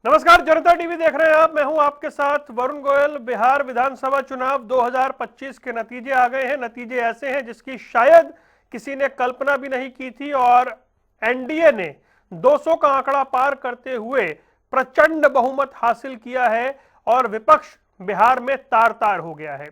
नमस्कार, जनता टीवी देख रहे हैं आप। मैं हूं आपके साथ वरुण गोयल। बिहार विधानसभा चुनाव 2025 के नतीजे आ गए हैं। नतीजे ऐसे हैं जिसकी शायद किसी ने कल्पना भी नहीं की थी और एनडीए ने 200 का आंकड़ा पार करते हुए प्रचंड बहुमत हासिल किया है और विपक्ष बिहार में तार तार हो गया है।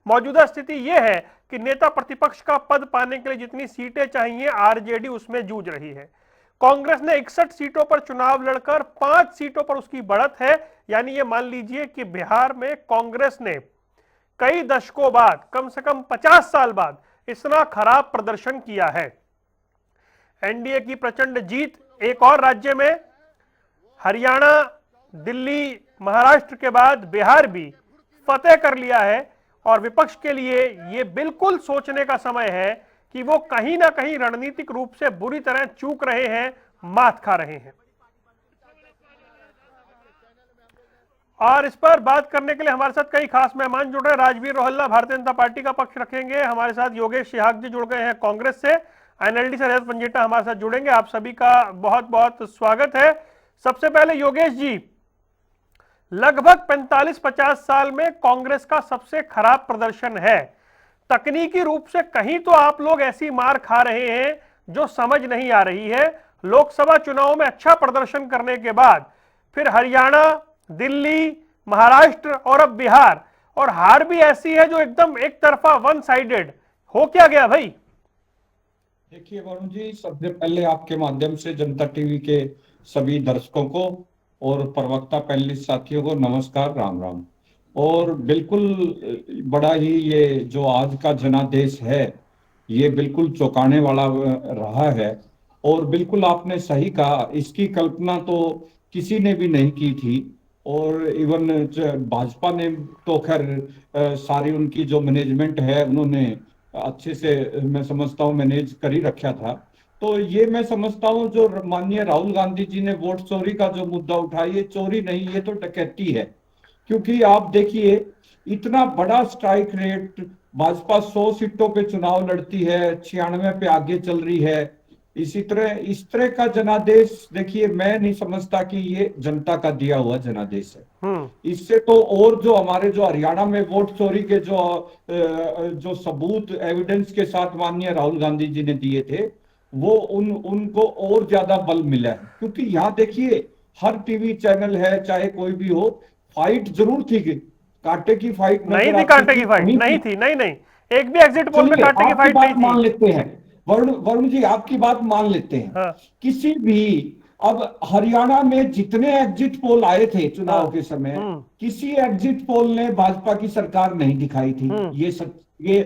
मौजूदा स्थिति यह है कि नेता प्रतिपक्ष का पद पाने के लिए जितनी सीटें चाहिए आरजेडी उसमें जूझ रही है। कांग्रेस ने 61 सीटों पर चुनाव लड़कर 5 सीटों पर उसकी बढ़त है। यानी ये मान लीजिए कि बिहार में कांग्रेस ने कई दशकों बाद, कम से कम 50 साल बाद इतना खराब प्रदर्शन किया है। एनडीए की प्रचंड जीत एक और राज्य में, हरियाणा, दिल्ली, महाराष्ट्र के बाद बिहार भी फतेह कर लिया है और विपक्ष के लिए यह बिल्कुल सोचने का समय है कि वो कहीं ना कहीं रणनीतिक रूप से बुरी तरह चूक रहे हैं, मात खा रहे हैं। और इस पर बात करने के लिए हमारे साथ कई खास मेहमान जुड़ रहे हैं। राजवीर रोहल्ला भारतीय जनता पार्टी का पक्ष रखेंगे। हमारे साथ योगेश सिहाग जी जुड़ गए हैं कांग्रेस से। एनएलडी से रजत पंजेटा हमारे साथ जुड़ेंगे। आप सभी का बहुत बहुत स्वागत है। सबसे पहले योगेश जी, लगभग 45-50 साल में कांग्रेस का सबसे खराब प्रदर्शन है। तकनीकी रूप से कहीं तो आप लोग ऐसी मार खा रहे हैं जो समझ नहीं आ रही है। लोकसभा चुनाव में अच्छा प्रदर्शन करने के बाद फिर हरियाणा, दिल्ली, महाराष्ट्र और अब बिहार, और हार भी ऐसी है जो एकदम एक तरफा, वन साइडेड। हो क्या गया भाई? देखिए वरुण जी, सबसे पहले आपके माध्यम से जनता टीवी के सभी दर्शकों को और प्रवक्ता पैनलिस्ट साथियों को नमस्कार, राम राम। और बिल्कुल बड़ा ही ये जो आज का जनादेश है ये बिल्कुल चौंकाने वाला रहा है। और बिल्कुल आपने सही कहा, इसकी कल्पना तो किसी ने भी नहीं की थी। और इवन भाजपा ने तो खैर सारी उनकी जो मैनेजमेंट है उन्होंने अच्छे से, मैं समझता हूँ, मैनेज कर ही रखा था। तो ये मैं समझता हूँ जो माननीय राहुल गांधी जी ने वोट चोरी का जो मुद्दा उठाया, ये चोरी नहीं, ये तो डकैती है। क्योंकि आप देखिए, इतना बड़ा स्ट्राइक रेट, भाजपा 100 सीटों पे चुनाव लड़ती है, 96 पे आगे चल रही है। इसी तरह इस तरह का जनादेश, देखिए मैं नहीं समझता कि ये जनता का दिया हुआ जनादेश है। इससे तो और जो हमारे जो हरियाणा में वोट चोरी के जो सबूत एविडेंस के साथ माननीय राहुल गांधी जी ने दिए थे, वो उनको और ज्यादा बल मिला है। क्योंकि यहाँ देखिए, हर टीवी चैनल है चाहे कोई भी हो, फाइट जरूर थी, कांटे की फाइट नहीं नजर थी, आती कांटे थी, की फाइट नहीं थी। नहीं नहीं, एक भी एग्जिट पोल में चलिए कांटे की आपकी फाइट नहीं बात थी। मान लेते हैं, वरुण वरुण जी आपकी बात मान लेते हैं। हाँ किसी भी, अब हरियाणा में जितने एग्जिट पोल आए थे हाँ। चुनाव के समय, हम्म किसी एग्जिट पोल ने भाजपा की सरकार नहीं दिखाई थी। हम्म ये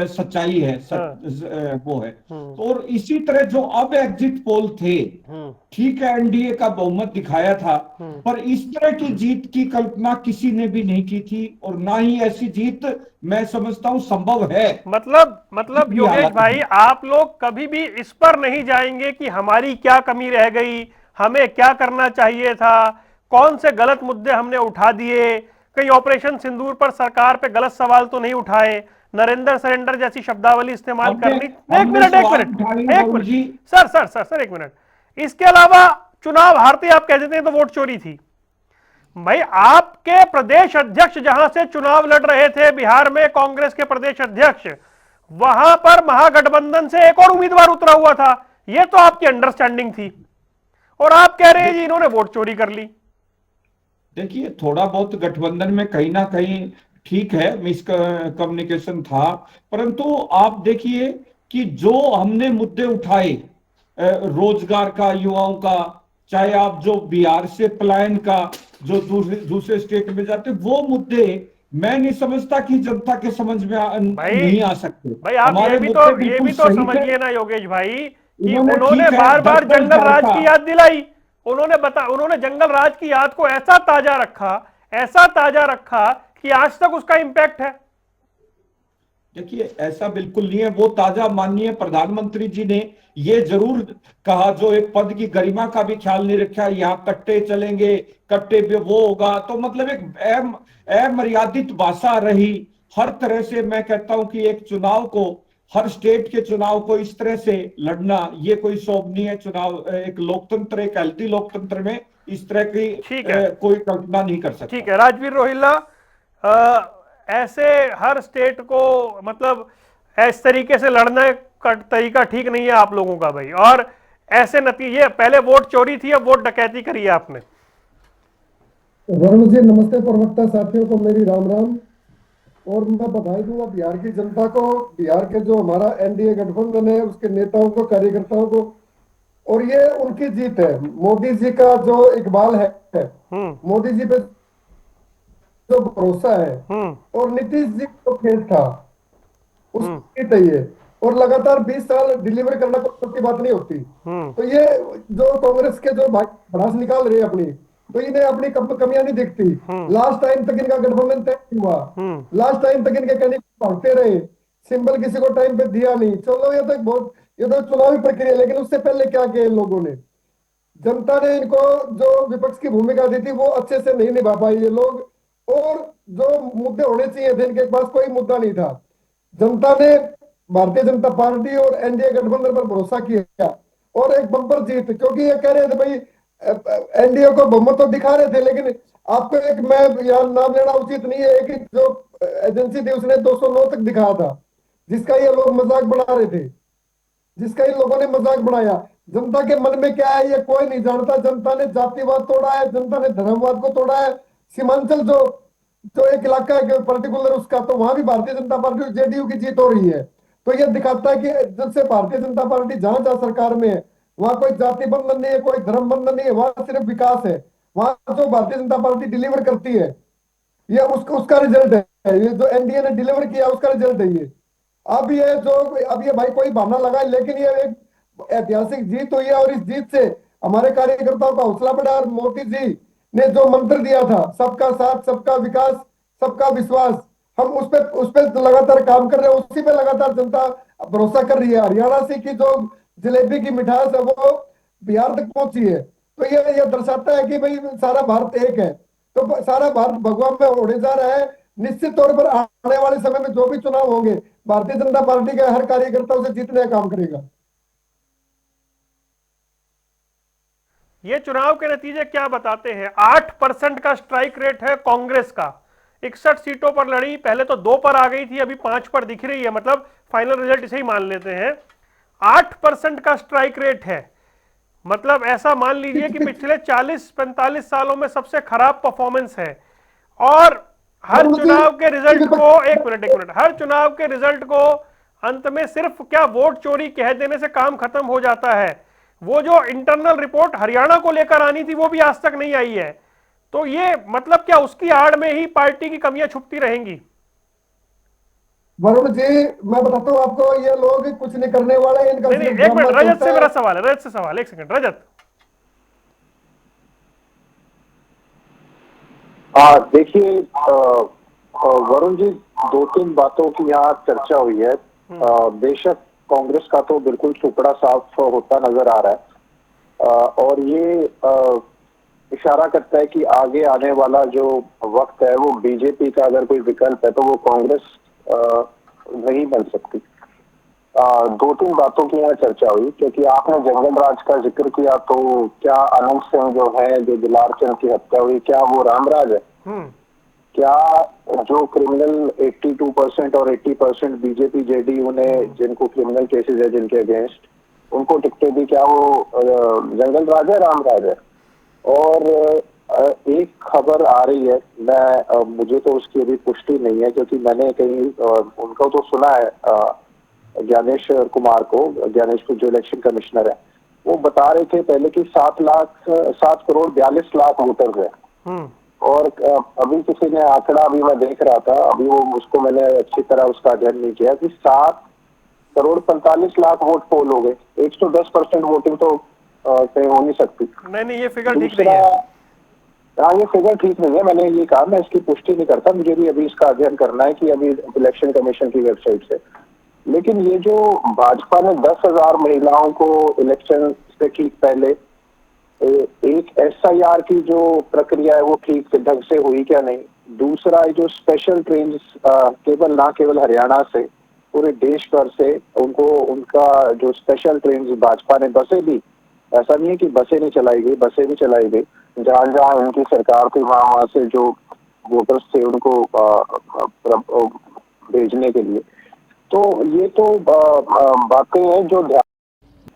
सच्चाई है, हाँ वो है। हम्म और इसी तरह जो अब एग्जिट पोल थे, हम्म ठीक है एनडीए का बहुमत दिखाया था, हम्म। पर इस तरह की जीत की कल्पना किसी ने भी नहीं की थी। और ना ही ऐसी जीत मैं समझता हूं संभव है मतलब भी योगेश हालात भाई, में। आप लोग कभी भी इस पर नहीं जाएंगे कि हमारी क्या कमी रह गई, हमें क्या करना चाहिए था, कौन से गलत मुद्दे हमने उठा दिए। कहीं ऑपरेशन सिंदूर पर सरकार पे गलत सवाल तो नहीं उठाए, नरेंद्र सरेंडर जैसी शब्दावली इस्तेमाल हमने करनी। एक हमने मिनट एक सवाल मिनट उठाए एक वरुण मिनट जी। सर सर सर सर, एक मिनट। इसके अलावा चुनाव हारते आप कह देते हैं तो वोट चोरी थी। भाई, आपके प्रदेश अध्यक्ष जहां से चुनाव लड़ रहे थे बिहार में, कांग्रेस के प्रदेश अध्यक्ष, वहां पर महागठबंधन से एक और उम्मीदवार उतरा हुआ था। यह तो आपकी अंडरस्टैंडिंग थी और आप कह रहे हैं जी इन्होंने वोट चोरी कर ली। देखिए, थोड़ा बहुत गठबंधन में कहीं ना कहीं ठीक है, मिस कम्युनिकेशन था। परंतु आप देखिए कि जो हमने मुद्दे उठाए, रोजगार का, युवाओं का, चाहे आप जो बिहार से पलायन का, जो दूसरे दूसरे स्टेट में जाते, वो मुद्दे मैं नहीं समझता कि जनता के समझ में भाई नहीं आ सकते। भाई, आप हमारे मुद्दे ये बिल्कुल भी तो सही थे। समझिए ना योगेश भाई कि इन्होंने उन्होंने ठीक है बार बार 10-10 जंगल साल राज का। की याद दिलाई। उन्होंने जंगल राज की याद को ऐसा ताजा रखा, ऐसा ताजा रखा कि आज तक उसका इंपैक्ट है। देखिए, ऐसा बिल्कुल नहीं है। वो ताजा माननीय प्रधानमंत्री जी ने ये जरूर कहा, जो एक पद की गरिमा का भी ख्याल नहीं रखा, यहाँ कट्टे चलेंगे, कट्टे पे वो होगा। तो मतलब एक अमर्यादित भाषा रही। हर तरह से मैं कहता हूं कि एक चुनाव को हर स्टेट के चुनाव को इस तरह से लड़ना ये कोई शोभनीय चुनाव, एक लोकतंत्र, एक हेल्दी लोकतंत्र में इस तरह की ठीक है, कोई कल्पना नहीं कर ठीक सकता। है राजवीर रोहिल्ला। ऐसे हर स्टेट को मतलब इस तरीके से लड़ने का तरीका ठीक नहीं है आप लोगों का भाई। और ऐसे नतीजे, पहले वोट चोरी थी, अब वोट डकैती करी है आपने। वरुण जी नमस्ते, प्रवक्ता साथियों को मेरी राम राम। और मैं बधाई दूंगा बिहार की जनता को, बिहार के जो हमारा एनडीए गठबंधन है उसके नेताओं को, कार्यकर्ताओं को। और ये उनकी जीत है, मोदी जी का जो इकबाल है, हम्म। मोदी जी पे जो भरोसा है, हम्म। और नीतीश जी का जो खेत था हम्म। उसकी तय है। और लगातार 20 साल डिलीवर करना कोई छोटी बात नहीं होती। हम्म। तो ये जो कांग्रेस के जो भाई भड़ास निकाल रहे हैं अपनी, तो इन्हें अपनी कमियां नहीं दिखती। हम्म। लास्ट टाइम तक इनका गठबंधन तय नहीं हुआ, हम्म। लास्ट टाइम तक इनके कैंडिडेट भागते रहे, सिंबल किसी को टाइम पे दिया नहीं। चलो ये तो चुनावी प्रक्रिया, लेकिन उससे पहले क्या किया इन लोगों ने? जनता ने इनको जो विपक्ष की भूमिका दी थी वो अच्छे से नहीं निभा पाई ये लोग। और जो मुद्दे होने चाहिए थे इनके पास कोई मुद्दा नहीं था। जनता ने भारतीय जनता पार्टी और एनडीए गठबंधन पर भरोसा किया और एक बम्पर जीत, क्योंकि ये कह रहे थे भाई एनडीए को बहुमत तो दिखा रहे थे, लेकिन आपको एक, मैं यहाँ नाम लेना उचित नहीं है, एक जो एजेंसी थी उसने 209 तक दिखाया था, जिसका ये लोग मजाक बना रहे थे, जिसका इन लोगों ने मजाक बनाया। जनता के मन में क्या है ये कोई नहीं जानता। जनता ने जातिवाद तोड़ा है, जनता ने धर्मवाद को तोड़ा है। सीमांचल जो जो एक इलाका है पर्टिकुलर उसका, तो वहां भी भारतीय जनता पार्टी और जेडीयू की जीत हो रही है। तो ये दिखाता है कि जब से भारतीय जनता पार्टी जहां जहां सरकार में है वहां कोई जाति बंधन नहीं है, कोई धर्म बंधन नहीं है, वहां सिर्फ विकास है। वहां जो भारतीय जनता पार्टी डिलीवर करती है ये उसका रिजल्ट है। ये जो एनडीए ने डिलीवर किया उसका रिजल्ट है ये। अब ये भाई कोई बहाना लगाए, लेकिन ये एक ऐतिहासिक जीत हुई है। और इस जीत से हमारे कार्यकर्ताओं का हौसला बढ़ा। और मोदी जी ने जो मंत्र दिया था, सबका साथ, सबका विकास, सबका विश्वास, हम उस पे लगातार काम कर रहे हैं, उसी पे लगातार जनता भरोसा कर रही है। हरियाणा से की जो जलेबी की मिठास है वो बिहार तक पहुंची है। तो ये दर्शाता है कि भाई सारा भारत एक है। तो सारा भारत भगवा में उड़े जा रहा है। निश्चित तौर पर आने वाले समय में जो भी चुनाव होंगे, भारतीय जनता पार्टी के हर कार्यकर्ता उसे जीतने का काम करेगा। ये चुनाव के नतीजे क्या बताते हैं? 8% का स्ट्राइक रेट है कांग्रेस का, 61 सीटों पर लड़ी, पहले तो 2 पर आ गई थी, अभी 5 पर दिख रही है, मतलब फाइनल रिजल्ट इसे ही मान लेते हैं। 8% का स्ट्राइक रेट है, मतलब ऐसा मान लीजिए कि पिछले 40-45 सालों में सबसे खराब परफॉर्मेंस है। और हर चुनाव के रिजल्ट को, एक मिनट, हर चुनाव के रिजल्ट को अंत में सिर्फ क्या वोट चोरी कह देने से काम खत्म हो जाता है? वो जो इंटरनल रिपोर्ट हरियाणा को लेकर आनी थी वो भी आज तक नहीं आई है। तो ये मतलब क्या उसकी आड़ में ही पार्टी की कमियां छुपती रहेंगी? वरुण जी मैं बताता हूँ आपको, ये लोग कुछ नहीं करने वाले, इनका नहीं, सिर्फ एक मिनट, ड्रामा रजत चलता से है। मेरा सवाल है, रजत से सवाल, एक सेकंड रजत। हाँ देखिए वरुण जी, 2-3 बातों की यहाँ चर्चा हुई है। बेशक कांग्रेस का तो बिल्कुल सुपड़ा साफ होता नजर आ रहा है, और ये इशारा करता है कि आगे आने वाला जो वक्त है वो बीजेपी का अगर कोई विकल्प है तो वो कांग्रेस नहीं बन सकती। 2-3 बातों की यहाँ चर्चा हुई, क्योंकि आपने जंगल राज का जिक्र किया, तो क्या अनंत सिंह जो है, जो दुलार चंद की हत्या हुई, क्या वो रामराज है? क्या जो क्रिमिनल 82% और 80% बीजेपी जेडीयू ने जिनको क्रिमिनल केसेस है जिनके अगेंस्ट उनको टिकटें दी, क्या वो जंगल राज है, रामराज है? और एक खबर आ रही है, मुझे तो उसकी अभी पुष्टि नहीं है, क्योंकि मैंने कहीं उनको तो सुना है, ज्ञानेश कुमार को, ज्ञानेशपुर जो इलेक्शन कमिश्नर है, वो बता रहे थे पहले कि 7 करोड़ 42 लाख वोटर्स है। और अभी किसी ने आंकड़ा, अभी मैं देख रहा था, अभी वो उसको मैंने अच्छी तरह उसका अध्ययन नहीं किया, कि 7 करोड़ 45 लाख वोट पोल हो गए। 110% वोटिंग तो कहीं हो नहीं सकती। नहीं, ये फिगर ठीक नहीं है। हाँ, ये फिगर ठीक नहीं है, मैंने ये कहा, मैं इसकी पुष्टि नहीं करता, मुझे भी अभी इसका अध्ययन करना है कि अभी इलेक्शन कमीशन की वेबसाइट से। लेकिन ये जो भाजपा ने 10,000 महिलाओं को इलेक्शन से ठीक पहले एक SIR की जो प्रक्रिया है वो ठीक ढंग से हुई क्या नहीं। दूसरा, जो स्पेशल ट्रेन केवल हरियाणा से पूरे देश भर से उनको उनका जो स्पेशल ट्रेन भाजपा ने, बसें भी, ऐसा नहीं है कि बसें नहीं चलाई गई, बसें भी चलाई गई, जहां जहां उनकी सरकार थी वहां वहां से जो वोटर्स थे उनको भेजने के लिए। तो ये तो बातें हैं जो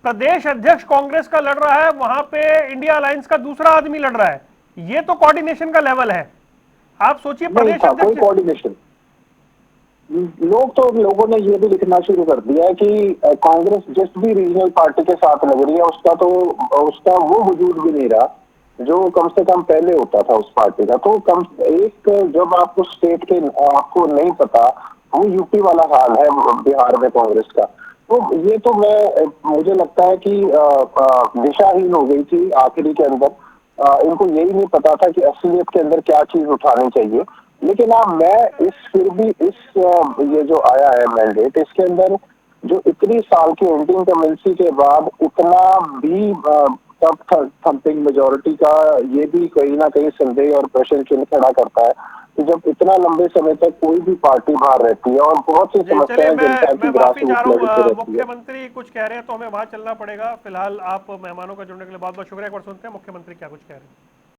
प्रदेश अध्यक्ष कांग्रेस का लड़ रहा है, वहां पे इंडिया अलायंस का दूसरा आदमी लड़ रहा है, ये तो कोऑर्डिनेशन का लेवल है। आप सोचिए नहीं प्रदेश था कोई अध्यक्ष। कोऑर्डिनेशन। लोगों ने ये भी लिखना शुरू कर दिया है कि कांग्रेस जिस भी रीजनल पार्टी के साथ लग रही है उसका वो वजूद भी नहीं रहा जो कम से कम पहले होता था उस पार्टी का। तो कम एक जब आपको स्टेट के आपको नहीं पता, वो यूपी वाला हाल है बिहार में कांग्रेस का। तो ये तो मुझे लगता है कि दिशाहीन हो गई थी आखिरी के अंदर। इनको यही नहीं पता था कि असलियत के अंदर क्या चीज उठानी चाहिए। लेकिन मैं फिर भी ये जो आया है मैंडेट, इसके अंदर जो इतनी साल की इंडिपेंडेंसी के बाद उतना भी टफ थंपिंग मेजोरिटी का, ये भी कहीं ना कहीं संदेह और प्रश्न चिन्ह खड़ा करता है कि जब इतना लंबे समय तक कोई भी पार्टी बाहर रहती है और बहुत सी चलिए, समस्याएं जनता की मैं माफी चाह ग्रासरूट रहा लेवल पे हूँ, रहती है। मुख्यमंत्री कुछ कह रहे हैं तो हमें वहां चलना पड़ेगा। फिलहाल आप मेहमानों का जुड़ने के लिए बहुत बहुत शुक्रिया। एक बार सुनते हैं मुख्यमंत्री क्या कुछ कह रहे हैं।